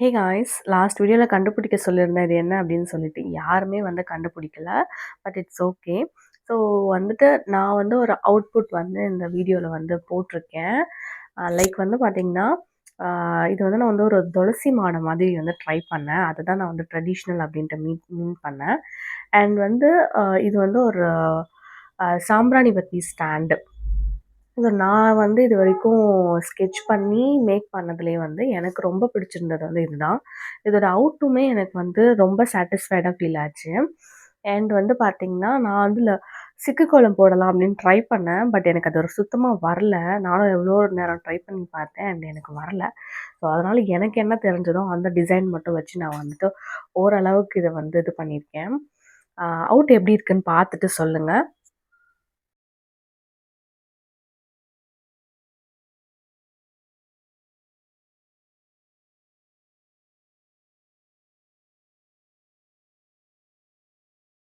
Hey guys, last வீடியோவில் கண்டுபிடிக்க சொல்லியிருந்தேன் இது என்ன அப்படின்னு சொல்லிட்டு யாருமே வந்து கண்டுபிடிக்கல. But it's okay. ஸோ வந்துட்டு நான் வந்து ஒரு அவுட்புட் வந்து இந்த வீடியோவில் வந்து போட்டிருக்கேன். லைக் வந்து பார்த்திங்கன்னா, இது வந்து நான் வந்து ஒரு துளசி மாடை மாதிரி வந்து ட்ரை பண்ணேன். அதுதான் நான் வந்து ட்ரெடிஷ்னல் அப்படின்ட்டு மீன் பண்ணேன். அண்ட் வந்து இது வந்து ஒரு சாம்பிராணி பத்தி ஸ்டாண்டு. இது நான் வந்து இதுவரைக்கும் ஸ்கெட்ச் பண்ணி மேக் பண்ணதுலேயே வந்து எனக்கு ரொம்ப பிடிச்சிருந்தது வந்து இதுதான். இதோட அவுட்டுமே எனக்கு வந்து ரொம்ப சாட்டிஸ்ஃபைடாக ஃபீல் ஆச்சு. அண்ட் வந்து பார்த்திங்கன்னா, நான் வந்து சிக்கு கோலம் போடலாம் அப்படின்னு ட்ரை பண்ணேன். பட் எனக்கு அது ஒரு சுத்தமாக வரல. நானும் எவ்வளோ நேரம் ட்ரை பண்ணி பார்த்தேன் அண்ட் எனக்கு வரல. ஸோ அதனால் எனக்கு என்ன தெரிஞ்சதோ அந்த டிசைன் மட்டும் வச்சு நான் வந்துட்டு ஓரளவுக்கு இதை வந்து இது பண்ணியிருக்கேன். அவுட் எப்படி இருக்குன்னு பார்த்துட்டு சொல்லுங்கள்.